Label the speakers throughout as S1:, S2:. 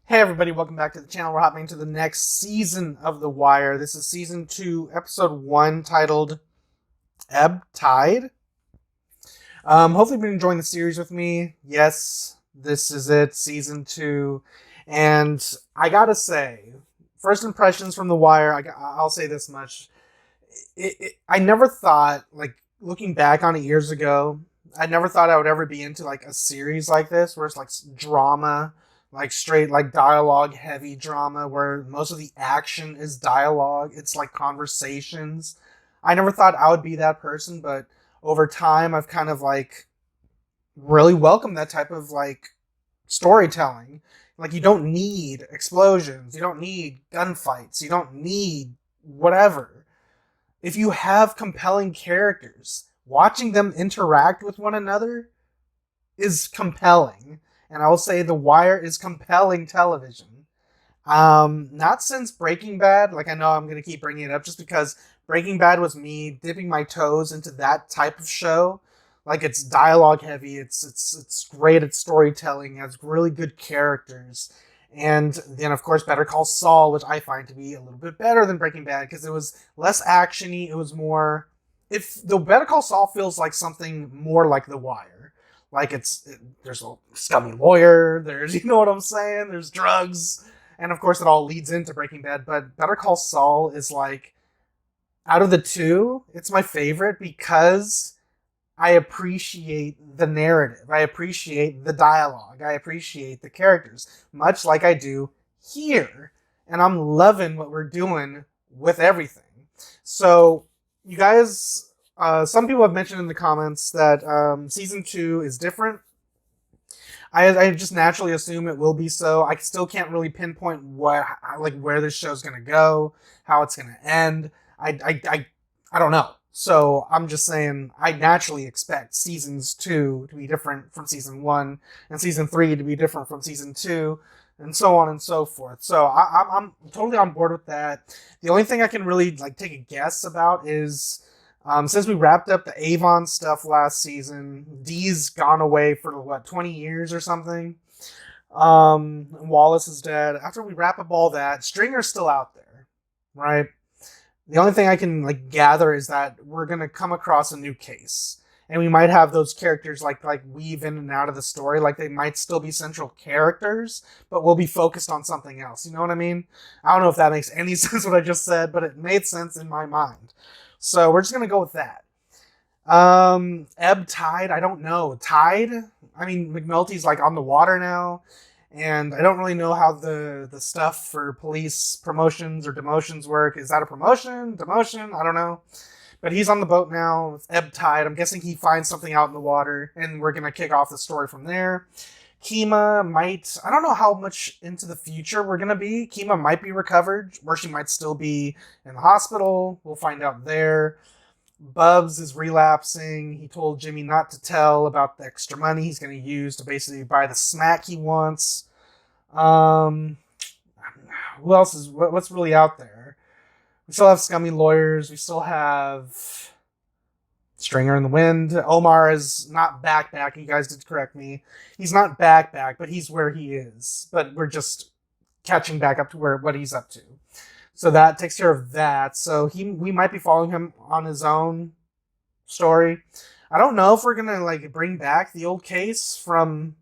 S1: Hey everybody, welcome back to the channel. We're hopping into the next season of The Wire. This is season 2, episode 1, titled Ebb Tide. Hopefully you've been enjoying the series with me. Yes, this is it, season 2. And I gotta say, first impressions from The Wire, I'll say this much. I never thought, looking back on it years ago, I never thought I would ever be into, a series like this, where it's, drama, straight dialogue heavy drama where most of the action is dialogue. It's like conversations. I never thought I would be that person, but over time I've kind of really welcomed that type of storytelling. You don't need explosions, you don't need gunfights, you don't need whatever. If you have compelling characters, watching them interact with one another is compelling. And I will say The Wire is compelling television. Not since Breaking Bad. I know I'm going to keep bringing it up just because Breaking Bad was me dipping my toes into that type of show. It's dialogue heavy. It's great at storytelling. It has really good characters. And then, of course, Better Call Saul, which I find to be a little bit better than Breaking Bad because it was less actiony. It was more... If the Better Call Saul feels like something more like The Wire. There's a scummy lawyer, there's, you know what I'm saying? There's drugs. And of course, it all leads into Breaking Bad. But Better Call Saul is out of the two, it's my favorite because I appreciate the narrative. I appreciate the dialogue. I appreciate the characters, much like I do here. And I'm loving what we're doing with everything. So, you guys, some people have mentioned in the comments that season 2 is different. I just naturally assume it will be so. I still can't really pinpoint where this show's gonna go, how it's gonna end. I don't know. So I'm just saying I naturally expect seasons 2 to be different from season 1 and season 3 to be different from season 2 and so on and so forth. So I'm totally on board with that. The only thing I can really take a guess about is since we wrapped up the Avon stuff last season, Dee's gone away for 20 years or something. Wallace is dead. After we wrap up all that, Stringer's still out there, right? The only thing I can gather is that we're gonna come across a new case, and we might have those characters weave in and out of the story. They might still be central characters, but we'll be focused on something else. You know what I mean? I don't know if that makes any sense what I just said, but it made sense in my mind. So we're just gonna go with that. Ebb Tide, I don't know. Tide? I mean, McNulty's on the water now. And I don't really know how the stuff for police promotions or demotions work. Is that a promotion? Demotion? I don't know. But he's on the boat now with Ebb Tide. I'm guessing he finds something out in the water, and we're going to kick off the story from there. Kima might... I don't know how much into the future we're going to be. Kima might be recovered, or she might still be in the hospital. We'll find out there. Bubs is relapsing. He told Jimmy not to tell about the extra money he's going to use to basically buy the smack he wants. Who else is... What's really out there? We still have scummy lawyers. We still have Stringer in the Wind. Omar is not back. You guys did correct me. He's not back, but he's where he is. But we're just catching back up to what he's up to. So that takes care of that. So we might be following him on his own story. I don't know if we're gonna bring back the old case from,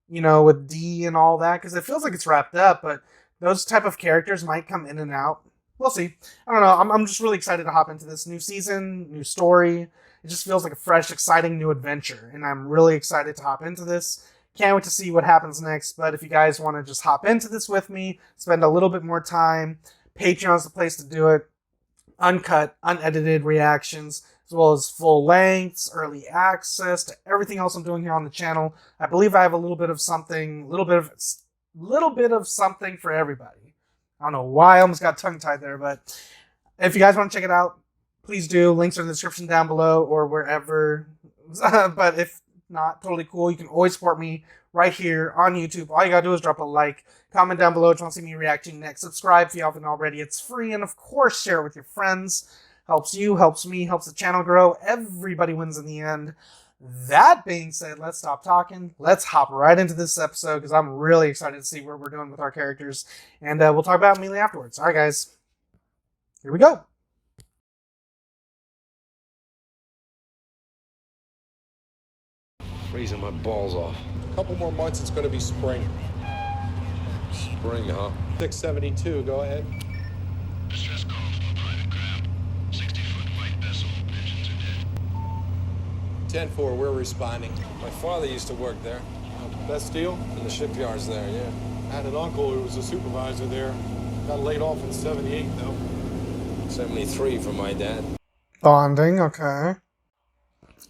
S1: with Dee and all that, because it feels like it's wrapped up. But those type of characters might come in and out. We'll see. I don't know. I'm just really excited to hop into this new season, new story. It just feels like a fresh, exciting new adventure, and I'm really excited to hop into this. Can't wait to see what happens next. But if you guys want to just hop into this with me, spend a little bit more time. Patreon's the place to do it. Uncut, unedited reactions, as well as full lengths, early access to everything else I'm doing here on the channel. I believe I have a little bit of something for everybody. I don't know why I almost got tongue-tied there, but if you guys want to check it out, please do. Links are in the description down below or wherever. But if not, totally cool. You can always support me right here on YouTube. All you gotta do is drop a like, comment down below if you want to see me reacting next, subscribe if you haven't already. It's free, and of course, share it with your friends. Helps you, helps me, helps the channel grow. Everybody wins in the end. That being said, let's stop talking. Let's hop right into this episode because I'm really excited to see what we're doing with our characters. And we'll talk about it immediately afterwards. All right, guys. Here we go.
S2: Freezing my balls off.
S3: Couple more months, it's going to be spring.
S2: Spring, huh?
S3: 672, go ahead.
S4: Distress call from a private craft. 60-foot white vessel. Engines are dead.
S3: 10-4, we're responding.
S2: My father used to work there.
S3: Best deal?
S2: In the shipyards there, yeah.
S3: I had an uncle who was a supervisor there. Got laid off in 78, though.
S2: 73 for my dad.
S1: Bonding, okay.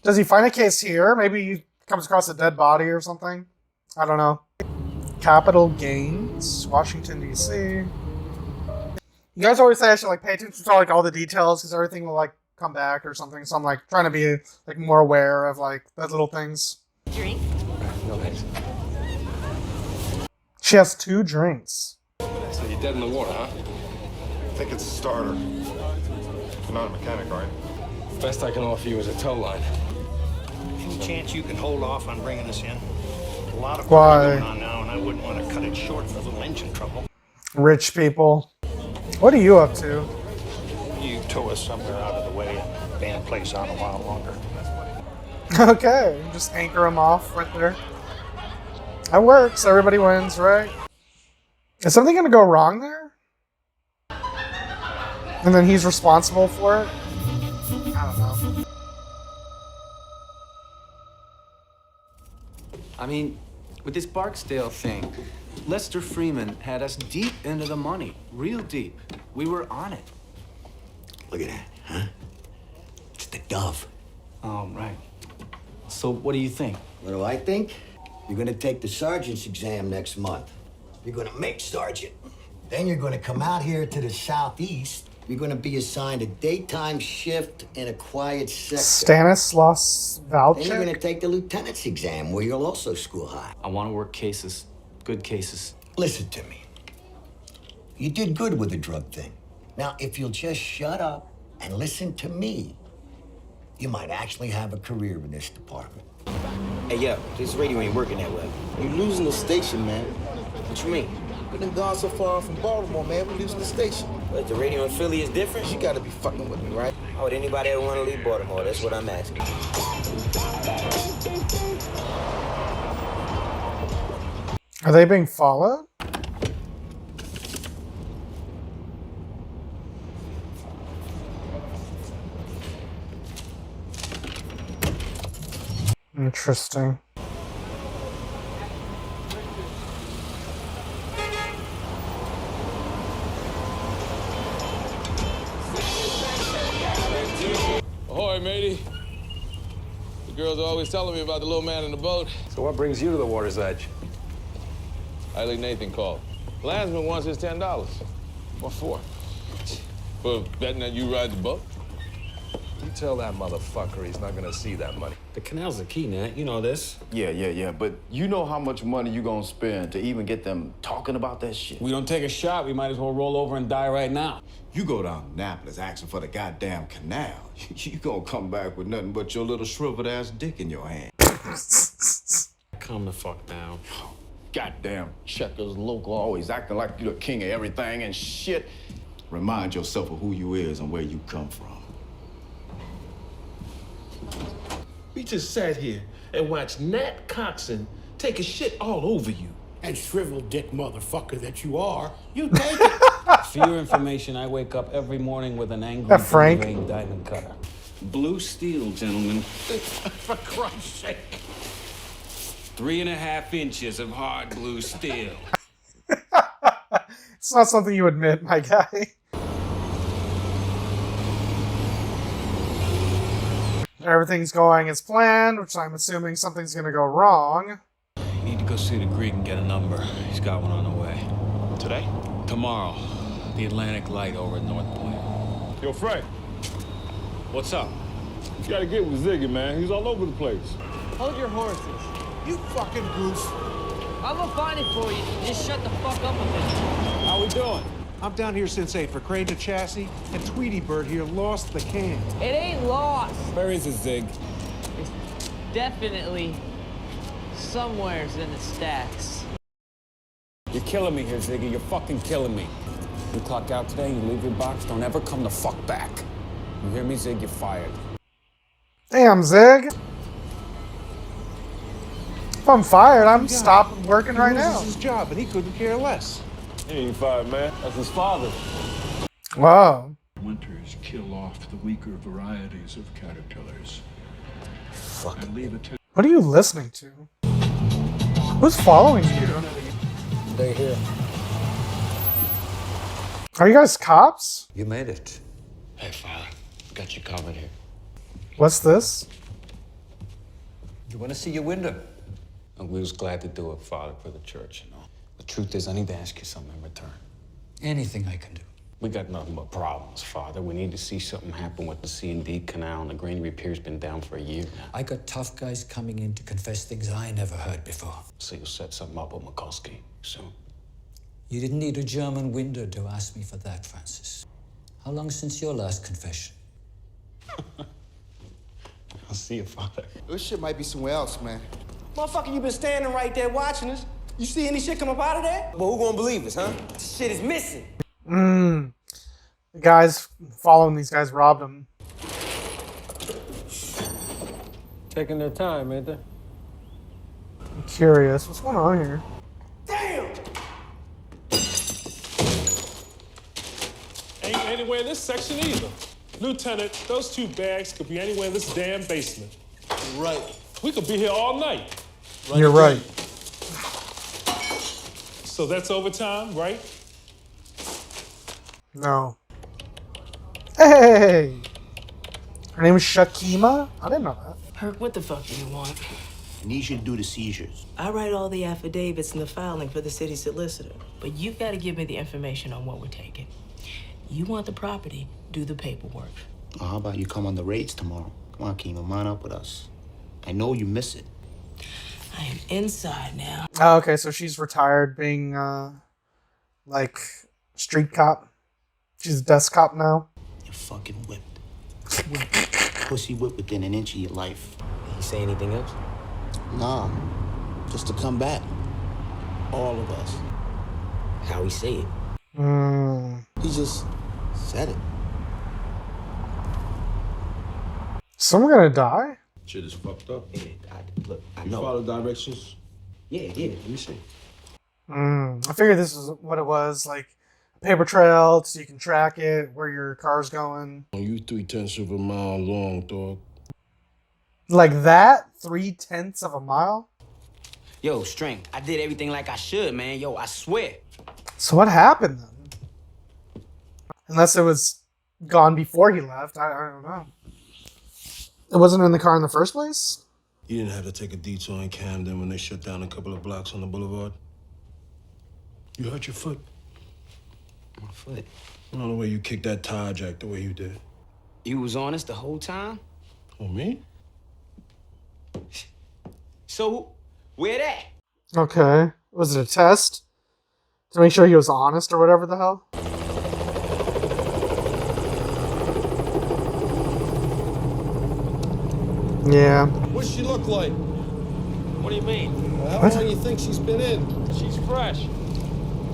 S1: Does he find a case here? Maybe he comes across a dead body or something? I don't know. Capital Gains, Washington, D.C. You guys always say I should like pay attention to like all the details because everything will like come back or something. So I'm like trying to be like more aware of like the little things.
S5: Drink?
S2: No thanks.
S1: She has 2 drinks.
S2: So you're dead in the water, huh?
S6: I think it's a starter. You're not a mechanic, right?
S2: Best I can offer you is a tow line.
S7: Any chance you can hold off on bringing us in? A lot of
S1: Why?
S7: going on now, and I wouldn't want to cut it short for a little engine trouble.
S1: Rich people. What are you up to?
S7: You tow us somewhere out of the way and band place out a while longer.
S1: Okay, just anchor him off right there. That works. Everybody wins, right? Is something going to go wrong there? And then he's responsible for it? I don't know.
S8: I mean, with this Barksdale thing, Lester Freeman had us deep into the money. Real deep. We were on it.
S9: Look at that, huh? It's the Dove.
S8: Oh, right. So what do you think?
S9: What do I think? You're gonna take the sergeant's exam next month. You're gonna make sergeant. Then you're gonna come out here to the southeast. You're gonna be assigned a daytime shift in a quiet sector.
S1: Stanislaus
S9: Then you're gonna
S1: Valchik?
S9: take the lieutenant's exam where you'll also school high.
S8: I want to work cases. Good cases.
S9: Listen to me. You did good with the drug thing. Now, if you'll just shut up and listen to me, you might actually have a career in this department.
S10: Hey, yo, this radio ain't working that well. You're losing the station, man. What you mean? We done gone so far from Baltimore, man. We're losing the station. But the radio in Philly is different? You gotta be fucking with me, right? How would anybody ever want to leave Baltimore? That's what I'm asking.
S1: Are they being followed? Interesting.
S11: Ahoy, matey. The girls are always telling me about the little man in the boat.
S2: So what brings you to the water's edge?
S11: Eileen Nathan called. Landsman wants his $10.
S2: What for?
S11: For betting that you ride the boat.
S2: You tell that motherfucker he's not gonna see that money.
S12: The canal's the key, Nat. You know this.
S13: Yeah. But you know how much money you gonna spend to even get them talking about that shit?
S12: We don't take a shot, we might as well roll over and die right now.
S6: You go down to Annapolis asking for the goddamn canal. You gonna come back with nothing but your little shriveled ass dick in your hand.
S12: Calm the fuck down.
S13: Goddamn checkers local always acting like you the king of everything and shit.
S6: Remind yourself of who you is and where you come from.
S14: We just sat here and watched Nat Coxon take a shit all over you.
S7: And shriveled dick motherfucker that you are, you take it.
S12: For your information, I wake up every morning with an angry
S1: Frank.
S12: blue diamond cutter.
S14: Blue steel, gentlemen. For Christ's sake.
S12: 3.5 inches of hard blue steel.
S1: It's not something you admit, my guy. Everything's going as planned, which I'm assuming something's gonna go wrong.
S12: You need to go see the Greek and get a number. He's got one on the way.
S14: Today?
S12: Tomorrow. The Atlantic Light over at North Point.
S11: Yo, Frank,
S12: What's up?
S11: you gotta get with Ziggy, man. He's all over the place.
S5: Hold your horses.
S7: You fucking goose.
S5: I will find it for you. Just shut the fuck up a minute.
S12: How we doing?
S7: I'm down here since 8 for Crane to Chassis, and Tweety Bird here lost the can.
S5: It ain't lost.
S12: Where is it, Zig?
S5: definitely somewhere's in the stacks.
S12: You're killing me here, Ziggy. You're fucking killing me. You clock out today, you leave your box, don't ever come the fuck back. You hear me, Zig? You're fired.
S1: Damn, Zig. If I'm fired, I'm stopping working right now.
S14: This is his job, and he couldn't care less.
S11: He ain't fired, man. That's his father.
S1: Wow.
S4: Winters kill off the weaker varieties of caterpillars.
S9: Fuck.
S4: And leave it to
S1: What are you listening to? Who's following you?
S12: They're here.
S1: Are you guys cops?
S12: You made it.
S8: Hey, Father. Got you covered here.
S1: What's this?
S12: You want to see your window? And we was glad to do it, Father, for the church, you know. The truth is, I need to ask you something in return. Anything I can do. We got nothing but problems, Father. We need to see something happen with the C&D canal, and the granary pier's been down for a year now.
S15: I got tough guys coming in to confess things I never heard before.
S12: So you'll set something up with Mikulski soon.
S15: You didn't need a German window to ask me for that, Francis. How long since your last confession?
S12: I'll see you, Father.
S10: This shit might be somewhere else, man.
S16: Motherfucker, you been standing right there watching us. You see any shit come up out of there?
S10: But who gonna believe us, huh? This shit is missing.
S1: The guys following these guys robbed him.
S11: Taking their time, ain't they?
S1: I'm curious. What's going on here?
S3: Ain't anywhere in this section either. Lieutenant, those two bags could be anywhere in this damn basement.
S10: You're right.
S3: We could be here all night.
S1: You're right.
S3: So that's overtime, right?
S1: No. Hey! Her name is Shakima? I didn't know that.
S17: Herc, what the fuck do you want?
S9: I need you to do the seizures.
S17: I write all the affidavits and the filing for the city solicitor. But you've got to give me the information on what we're taking. You want the property, do the paperwork.
S9: Well, how about you come on the raids tomorrow? Come on, Kima, line up with us. I know you miss it.
S17: I am inside now.
S1: Oh, okay, so she's retired being, like, street cop. She's a desk cop now.
S9: You're fucking whipped. Pussy whipped within an inch of your life.
S10: Did he say anything else?
S9: Nah, just to come back. All of us.
S10: How he say it?
S9: He just said it.
S1: Someone gonna die?
S14: Shit is fucked up.
S10: Yeah, I
S14: You
S10: know.
S14: follow directions?
S10: Yeah. Let me see.
S1: I figured this is what it was, like a paper trail so you can track it, where your car's going.
S14: You 3/10 of a mile long, dog.
S1: Like that? 3/10 of a mile?
S10: Yo, String, I did everything like I should, man. Yo, I swear.
S1: So what happened then? Unless it was gone before he left, I don't know. It wasn't in the car in the first place?
S14: You didn't have to take a detour in Camden when they shut down a couple of blocks on the boulevard? You hurt your foot?
S10: My foot.
S14: I don't know why you kicked that tire jack the way you did.
S10: You was honest the whole time?
S14: Oh, me?
S10: So, where that?
S1: Okay. Was it a test? To make sure he was honest or whatever the hell? Yeah.
S3: What's she look like? What do you mean? How long do you think she's been in? She's fresh.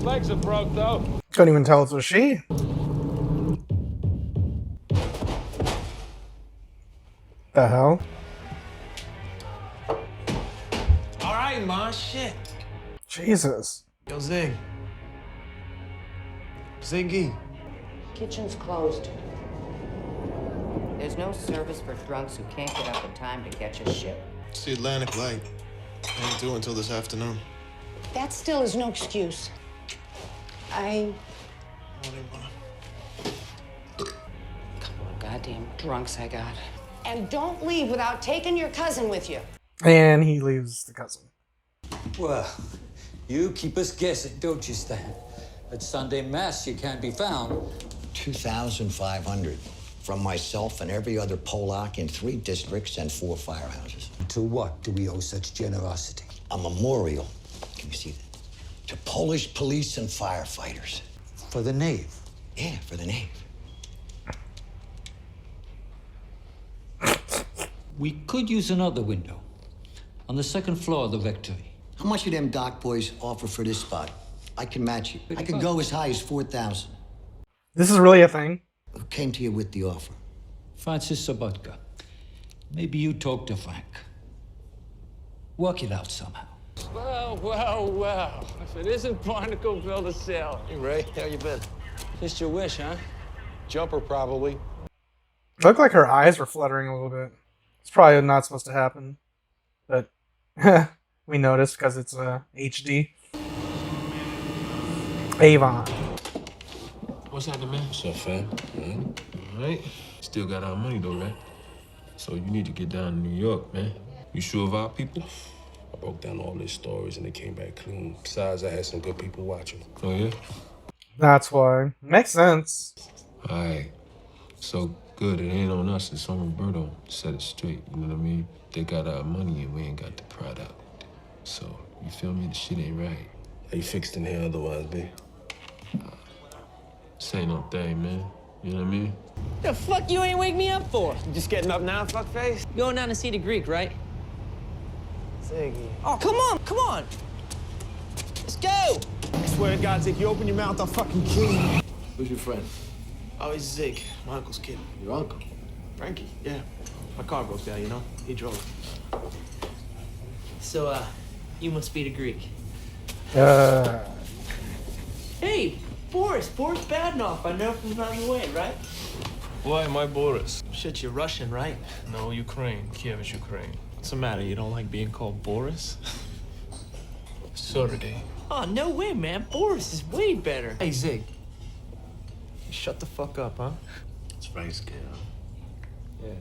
S3: Legs are broke, though.
S1: Couldn't even tell it was she. The hell?
S16: All right, ma, shit.
S1: Jesus.
S16: Yo, Zig. Ziggy.
S18: Kitchen's closed. There's no service for drunks who can't get up in time to catch a ship.
S3: It's the Atlantic Light. Ain't due until this afternoon.
S18: That still is no excuse. Couple of goddamn drunks I got. And don't leave without taking your cousin with you.
S1: And he leaves the cousin.
S15: Well, you keep us guessing, don't you, Stan? At Sunday Mass, you can't be found.
S9: 2,500 from myself and every other Polak in 3 districts and 4 firehouses.
S15: To what do we owe such generosity?
S9: A memorial. Can you see that? To Polish police and firefighters.
S15: For the Nave?
S9: Yeah, for the Nave.
S15: We could use another window. On the second floor of the Victory.
S9: How much of them dock boys offer for this spot? I can match you. I could go as high as 4,000.
S1: This is really a thing.
S9: Who came to you with the offer?
S15: Francis Sobotka. Maybe you talk to Frank. Work it out somehow.
S3: Well. If it isn't Barnacle Bill to sell.
S10: Hey, Ray, how you been?
S3: Just your wish, huh?
S10: Jumper, probably.
S1: It looked like her eyes were fluttering a little bit. It's probably not supposed to happen, but we noticed because it's HD. Avon.
S14: What's happening, man? What's up, fam? All right. Still got our money, though, right? So you need to get down to New York, man. You sure of our people? I broke down all their stories and they came back clean. Besides, I had some good people watching. Oh, yeah?
S1: That's why. Makes sense.
S14: All right. So good. It ain't on us. It's on Roberto. Set it straight. You know what I mean? They got our money and we ain't got the product. So, you feel me? The shit ain't right. How you fixed in here otherwise, B? This ain't no thing, man. You know what I mean?
S5: The fuck you ain't wake me up for?
S10: You just getting up now, fuckface?
S5: Going down to see the Greek, right?
S10: Ziggy.
S5: Oh, come on! Let's go!
S10: I swear to God, Zig, you open your mouth, I'll fucking kill you. Who's your friend? Oh, he's Zig, my uncle's kid. Your uncle? Frankie, yeah. My car broke down, you know? He drove.
S5: So, you must be the Greek. Hey, Boris Badenoff. I know from around the way, right?
S3: Why am I Boris?
S10: Shit, you're Russian, right?
S3: No, Ukraine. Kiev is Ukraine.
S10: What's the matter? You don't like being called Boris?
S3: Sorry.
S5: Oh, no way, man. Boris is way better.
S10: Hey, Zig. Shut the fuck up, huh?
S14: It's Frank's kid, huh?
S10: Yeah.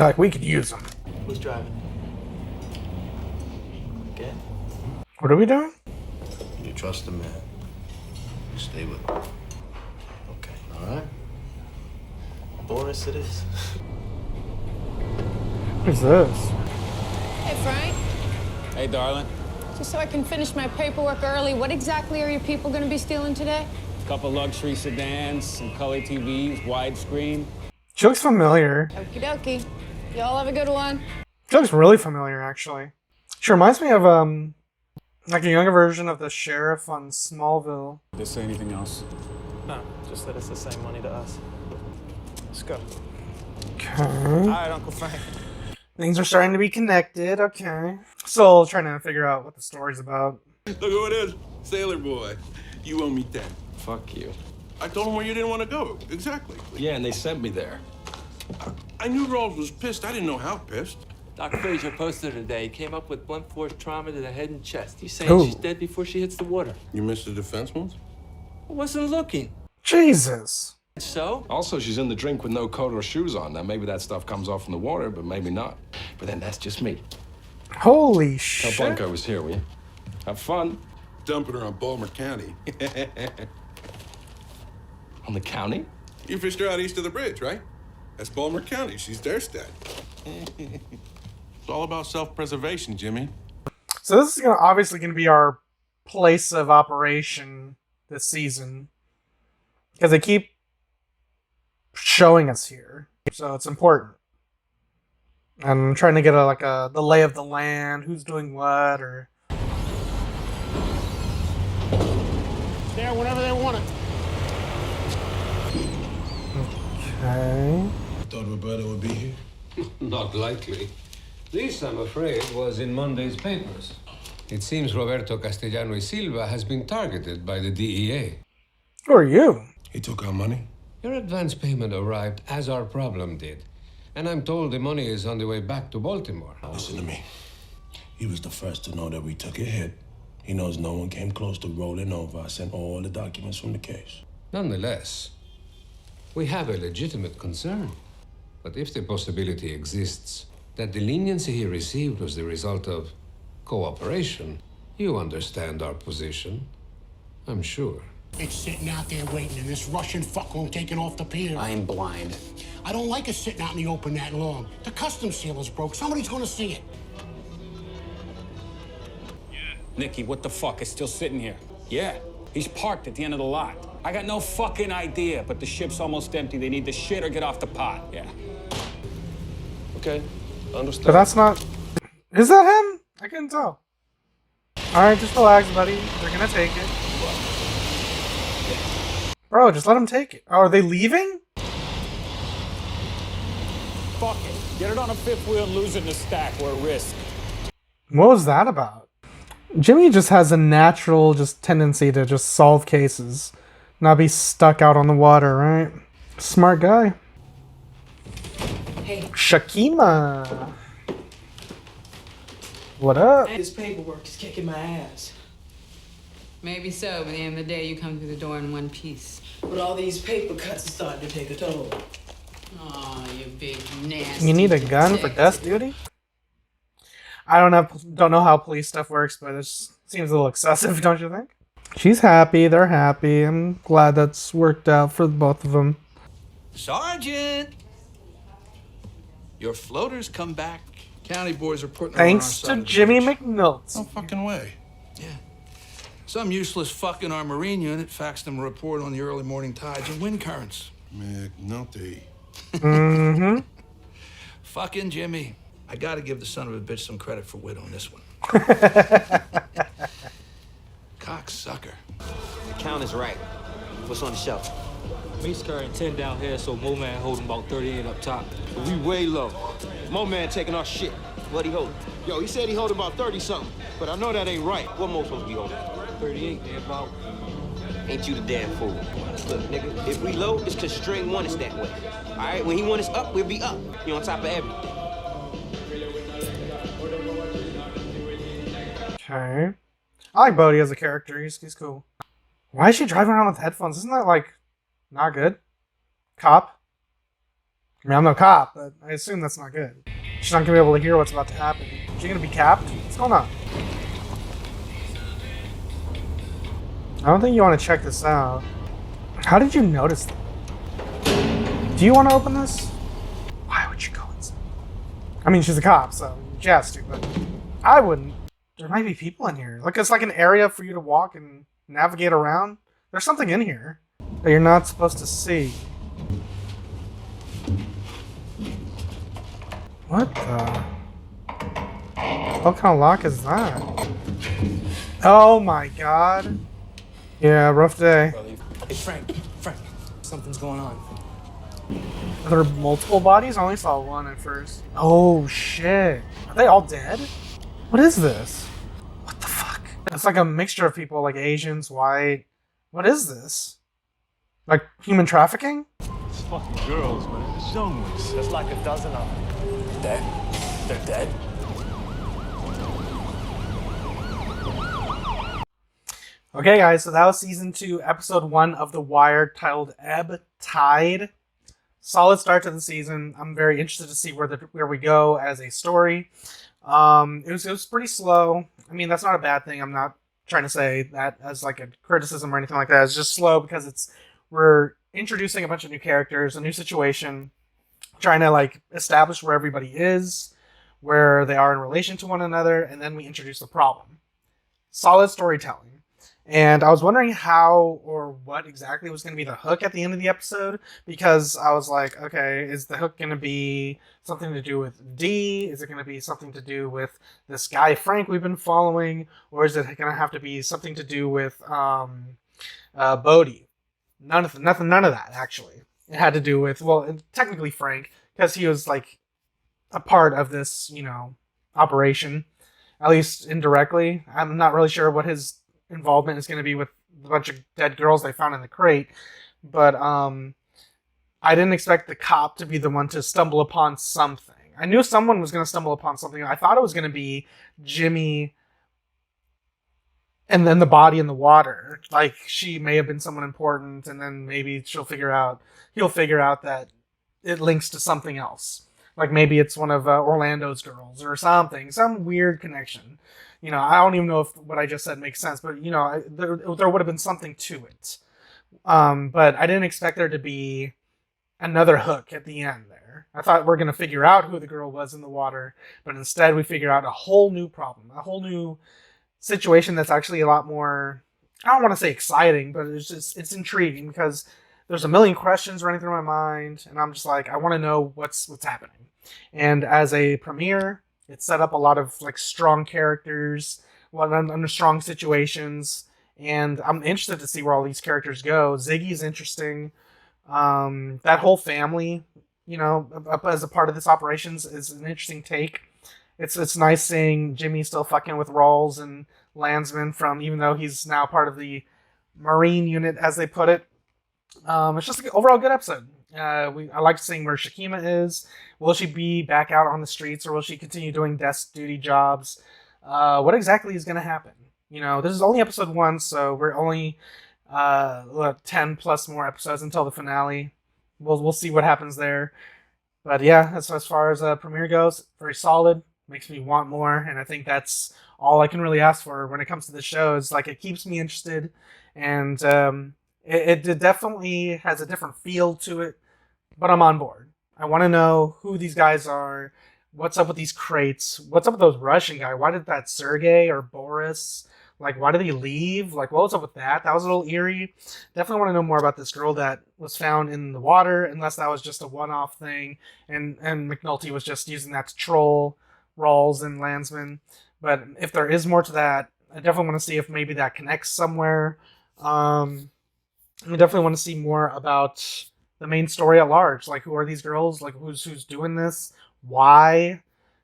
S1: Like, we could use them.
S10: Who's driving? Okay.
S1: What are we doing?
S14: You trust the man. Stay with him.
S10: Okay.
S14: All right?
S10: Boris it is.
S1: What is this?
S19: Hey, Frank.
S12: Hey, darling.
S19: Just so I can finish my paperwork early, what exactly are your people going to be stealing today?
S12: A couple luxury sedans, some color TVs, widescreen.
S1: She looks familiar.
S19: Okie dokie. Y'all have a good one.
S1: She looks really familiar, actually. She reminds me of, like a younger version of the sheriff on Smallville.
S12: Did they say anything else?
S10: No, just that it's the same money to us. Let's go.
S1: Okay.
S10: All right, Uncle Frank.
S1: Things are starting to be connected, okay. Still trying to figure out what the story's about.
S20: Look who it is. Sailor boy. You owe me 10.
S2: Fuck you.
S20: I told him where you didn't want to go. Exactly.
S2: Yeah, and they sent me there.
S20: I knew Rawls was pissed. I didn't know how pissed.
S3: Doc Frazier posted today. He came up with blunt force trauma to the head and chest. He's saying
S1: Ooh.
S3: she's dead before she hits the water.
S20: You missed the defense ones?
S3: I wasn't looking.
S1: Jesus.
S3: So?
S2: Also, she's in the drink with no coat or shoes on. Now, maybe that stuff comes off in the water, but maybe not. But then that's just me.
S1: Holy
S2: Tell
S1: shit.
S2: Blanco I was here, will you? Have fun.
S20: Dumping her on Balmer County.
S2: On the county?
S20: You fished her out east of the bridge, right? That's Balmer County. She's their stat. It's all about self-preservation, Jimmy.
S1: So this is obviously going to be our place of operation this season. Because they keep showing us here. So it's important. And I'm trying to get the lay of the land, who's doing what, or...
S16: There whenever they want it.
S1: Okay.
S14: Thought Roberto would be here?
S21: Not likely. This, I'm afraid, was in Monday's papers. It seems Roberto Castellano y Silva has been targeted by the DEA.
S1: Who are you?
S14: He took our money?
S21: Your advance payment arrived as our problem did. And I'm told the money is on the way back to Baltimore.
S14: Listen to me. He was the first to know that we took a hit. He knows no one came close to rolling over. I sent all the documents from the case.
S21: Nonetheless, we have a legitimate concern. But if the possibility exists that the leniency he received was the result of cooperation, you understand our position, I'm sure.
S16: It's sitting out there waiting, and this Russian fuck won't take it off the pier.
S8: I'm blind.
S16: I don't like it sitting out in the open that long. The customs seal is broke. Somebody's gonna see it.
S12: Nicky, what the fuck is still sitting here? Yeah, he's parked at the end of the lot. I got no fucking idea, but the ship's almost empty. They need the shit or get off the pot. Yeah.
S2: Okay, understand.
S1: But that's not Is that him? I couldn't tell. Alright, just relax, buddy. They're gonna take it. Bro, just let them take it. Oh, are they leaving?
S3: Fuck it. Get it on a fifth wheel and losing the stack. We're at risk.
S1: What was that about? Jimmy just has a natural tendency to just solve cases. Not be stuck out on the water, right? Smart guy.
S17: Hey.
S1: Shakima. What up?
S17: This paperwork is kicking my ass.
S13: Maybe so, but at the end of the day, you come through the door in one piece.
S17: But all these paper cuts are starting to take a toll.
S13: Oh, you big nasty.
S1: You need a gun for desk duty? I don't know how police stuff works, but it seems a little excessive, don't you think? She's happy, they're happy. I'm glad that's worked out for both of them.
S22: Sergeant! Your floaters come back. County boys are putting
S1: Thanks to Jimmy McNulty.
S22: No fucking way. Yeah. Some useless fuck in our Marine unit faxed them a report on the early morning tides and wind currents.
S20: McNulty.
S1: Mm-hmm.
S22: Fucking Jimmy. I gotta give the son of a bitch some credit for wit on this one. Cocksucker.
S10: The count is right. What's on the shelf?
S3: Meat's carrying 10 down here, so Mo Man holding about 38 up top.
S10: We way low. Mo Man taking our shit. What he holding? Yo, he said he holding about 30-something, but I know that ain't right. What Mo supposed to be holding?
S3: 38, there about.
S10: Ain't you the damn fool. Look, nigga, if we low, it's cause string want us that way. All right, when he want us up, we'll be up. You on top of everything.
S1: Okay. I like Bodhi as a character. He's cool. Why is she driving around with headphones? Isn't that, like, not good? Cop? I mean, I'm no cop, but I assume that's not good. She's not gonna be able to hear what's about to happen. Is she gonna be capped? What's going on? I don't think you want to check this out. How did you notice that? Do you want to open this? Why would you go inside? I mean, she's a cop, so she has to, but I wouldn't. There might be people in here. Like, it's like an area for you to walk and navigate around. There's something in here that you're not supposed to see. What the? What kind of lock is that? Oh my god. Yeah, rough day.
S16: Hey, Frank, something's going on.
S1: Are there multiple bodies? I only saw one at first. Oh shit. Are they all dead? What is this? What the fuck? It's like a mixture of people, like Asians, white. What is this? Like human trafficking?
S3: It's fucking girls, man. It's young ones. There's like a dozen of them. Dead? They're dead?
S1: Okay, guys, so that was season 2, episode 1 of The Wire, titled Ebb Tide. Solid start to the season. I'm very interested to see where we go as a story. It was pretty slow. I mean, that's not a bad thing. I'm not trying to say that as like a criticism or anything like that. It's just slow because we're introducing a bunch of new characters, a new situation, trying to like establish where everybody is, where they are in relation to one another, and then we introduce the problem. Solid storytelling. And I was wondering how or what exactly was going to be the hook at the end of the episode, because I was like, okay, is the hook going to be something to do with D? Is it going to be something to do with this guy Frank we've been following? Or is it going to have to be something to do with Bodhi? None of that, actually. It had to do with, well, technically Frank, because he was like a part of this, operation, at least indirectly. I'm not really sure what his involvement is going to be with the bunch of dead girls they found in the crate, but I didn't expect the cop to be the one to stumble upon something. I knew someone was going to stumble upon something. I thought it was going to be Jimmy and then the body in the water. Like, she may have been someone important, and then maybe he'll figure out that it links to something else. Like, maybe it's one of Orlando's girls or something, some weird connection. I don't even know if what I just said makes sense, but, there would have been something to it. But I didn't expect there to be another hook at the end there. I thought we're going to figure out who the girl was in the water, but instead we figure out a whole new problem, a whole new situation that's actually a lot more, I don't want to say exciting, but it's intriguing because there's a million questions running through my mind, and I'm just like, I want to know what's happening. And as a premiere, It set up a lot of like strong characters, under strong situations, and I'm interested to see where all these characters go. Ziggy's interesting. That whole family, you know, as a part of this operations is an interesting take. It's nice seeing Jimmy still fucking with Rawls and Landsman from, even though he's now part of the Marine unit, as they put it. It's just an overall good episode. I like seeing where Shakima is. Will she be back out on the streets, or will she continue doing desk duty jobs? What exactly is going to happen? You know, this is only episode 1, so we're only 10 plus more episodes until the finale. We'll see what happens there. But yeah, as far as premiere goes, very solid. Makes me want more, and I think that's all I can really ask for when it comes to the show. Is like, it keeps me interested, and it definitely has a different feel to it, but I'm on board. I want to know who these guys are, what's up with these crates, what's up with those Russian guy, why did that Sergey or Boris, like, why did he leave? Like, what was up with that? That was a little eerie. Definitely want to know more about this girl that was found in the water, unless that was just a one-off thing, and McNulty was just using that to troll Rawls and Landsman. But if there is more to that, I definitely want to see if maybe that connects somewhere. I definitely want to see more about the main story at large. Like, who are these girls? Like, who's doing this? Why?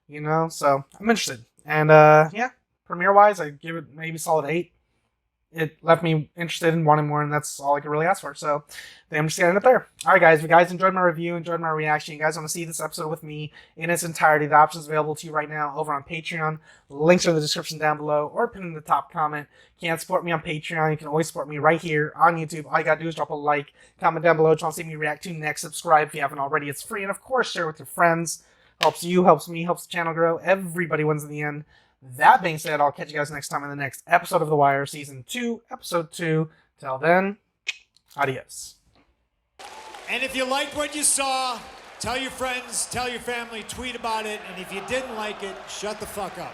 S1: You know? So, I'm interested. And, yeah, premiere-wise, I give it maybe solid 8. It left me interested in wanting more, and that's all I could really ask for. So, I'm just going to end it there. Alright, guys, if you guys enjoyed my review, enjoyed my reaction, you guys want to see this episode with me in its entirety, the options available to you right now over on Patreon. Links are in the description down below, or pinned in the top comment. If you can't support me on Patreon, you can always support me right here on YouTube. All you gotta do is drop a like, comment down below what you want to see me react to next, subscribe if you haven't already. It's free, and of course, share with your friends. Helps you, helps me, helps the channel grow. Everybody wins in the end. That being said, I'll catch you guys next time in the next episode of The Wire, Season 2, Episode 2. Till then, adios.
S6: And if you liked what you saw, tell your friends, tell your family, tweet about it. And if you didn't like it, shut the fuck up.